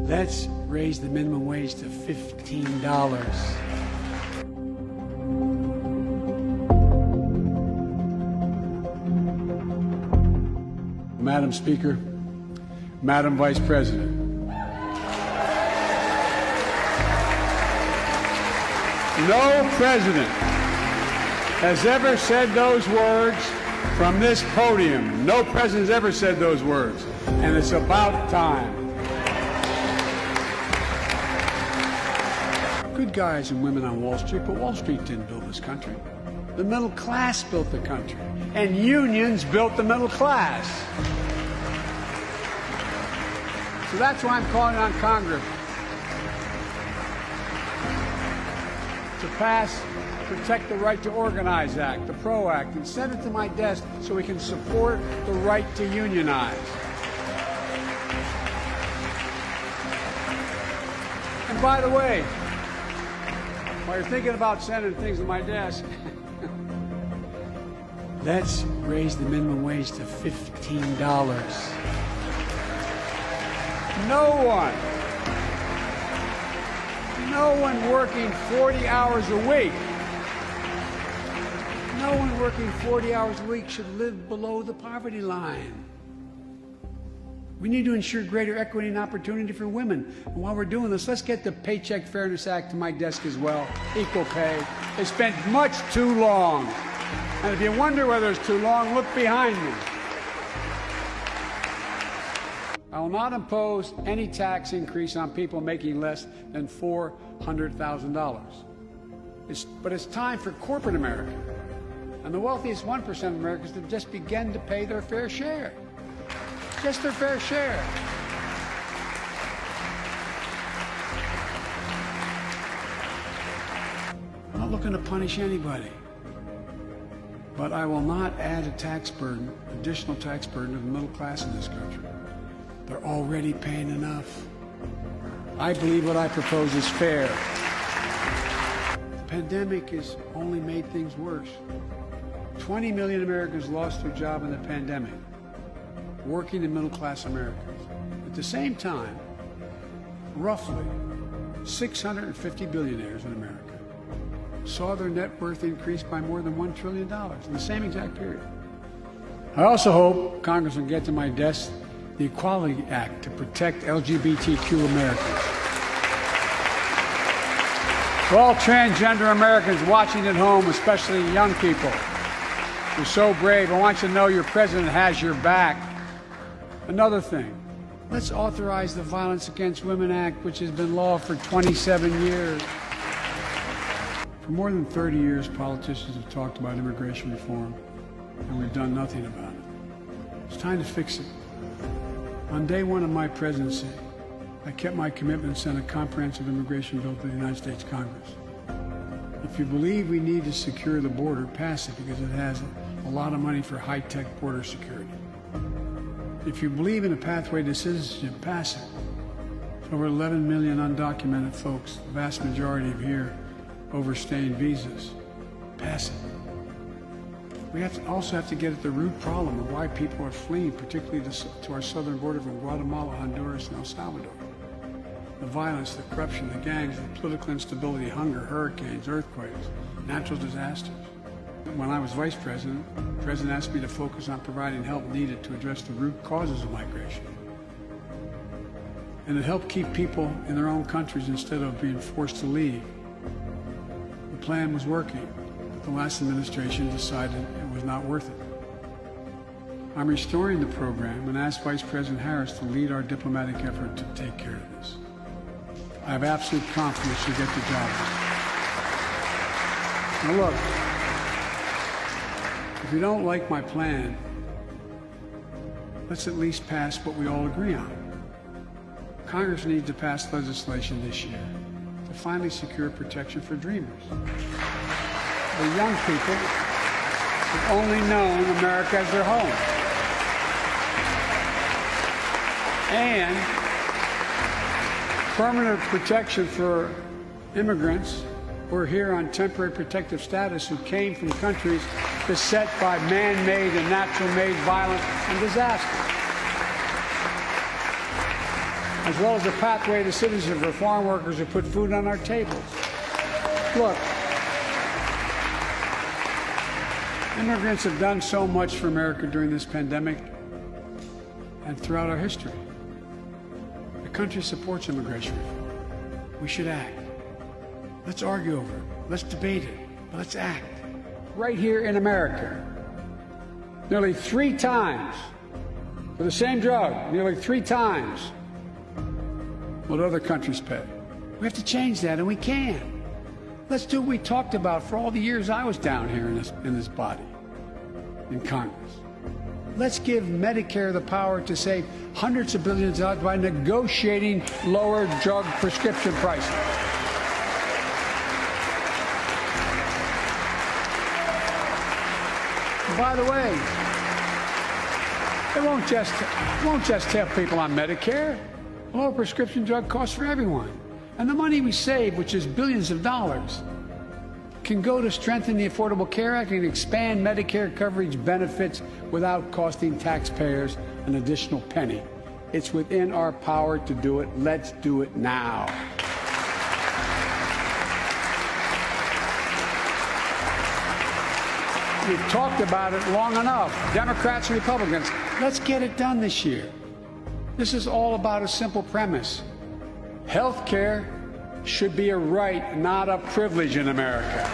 Let's raise the minimum wage to $15. Madam Speaker, Madam Vice President, no president has ever said those words from this podium. No president has ever said those words, and it's about time. Good guys and women on Wall Street, but Wall Street didn't build this country. The middle class built the country, and unions built the middle class. So that's why I'm calling on Congress to pass Protect the Right to Organize Act, the PRO Act, and send it to my desk so we can support the right to unionize. And by the way, while you're thinking about sending things to my desk, let's raise the minimum wage to $15. No one working 40 hours a week, no one working 40 hours a week should live below the poverty line. We need to ensure greater equity and opportunity for women. And while we're doing this, let's get the Paycheck Fairness Act to my desk as well. Equal pay. It's been much too long. And if you wonder whether it's too long, look behind me. I will not impose any tax increase on people making less than $400,000. But it's time for corporate America and the wealthiest 1% of Americans to just begin to pay their fair share. Just their fair share. I'm not looking to punish anybody, but I will not add a tax burden, additional tax burden to the middle class in this country. They're already paying enough. I believe what I propose is fair. The pandemic has only made things worse. 20 million Americans lost their job in the pandemic. Working and middle-class Americans. At the same time, roughly 650 billionaires in America saw their net worth increase by more than $1 trillion in the same exact period. I also hope Congress will get to my desk the Equality Act to protect LGBTQ Americans. For all transgender Americans watching at home, especially young people, you're so brave. I want you to know your president has your back. Another thing, let's authorize the Violence Against Women Act, which has been law for 27 years. For more than 30 years, politicians have talked about immigration reform, and we've done nothing about it. It's time to fix it. On day one of my presidency, I kept my commitment and sent a comprehensive immigration bill to the United States Congress. If you believe we need to secure the border, pass it because it has a lot of money for high-tech border security. If you believe in a pathway to citizenship, pass it. There's over 11 million undocumented folks, the vast majority of here overstaying visas. Pass it. We also have to get at the root problem of why people are fleeing, particularly to our southern border from Guatemala, Honduras, and El Salvador. The violence, the corruption, the gangs, the political instability, hunger, hurricanes, earthquakes, natural disasters. When I was vice president, the president asked me to focus on providing help needed to address the root causes of migration and to help keep people in their own countries instead of being forced to leave. The plan was working, but the last administration decided it was not worth it. I'm restoring the program and asked Vice President Harris to lead our diplomatic effort to take care of this. I have absolute confidence she'll get the job done. Now look, if you don't like my plan, let's at least pass what we all agree on. Congress needs to pass legislation this year to finally secure protection for dreamers. The young people who've only known America as their home. And permanent protection for immigrants who are here on temporary protective status who came from countries beset by man-made and natural-made violence and disaster. As as well as a pathway to citizenship for foreign workers who put food on our tables. Look, immigrants have done so much for America during this pandemic and throughout our history. The country supports immigration reform. We should act. Let's argue over it. Let's debate it. But let's act. Right here in America, nearly 3 times for the same drug, nearly 3 times what other countries pay. We have to change that, and we can. Let's do what we talked about for all the years I was down here in this body, in Congress. Let's give Medicare the power to save hundreds of billions of dollars by negotiating lower drug prescription prices. By the way, it won't just help people on Medicare. Lower prescription drug costs for everyone. And the money we save, which is billions of dollars, can go to strengthen the Affordable Care Act and expand Medicare coverage benefits without costing taxpayers an additional penny. It's within our power to do it. Let's do it now. We've talked about it long enough, Democrats and Republicans. Let's get it done this year. This is all about a simple premise. Health care should be a right, not a privilege in America.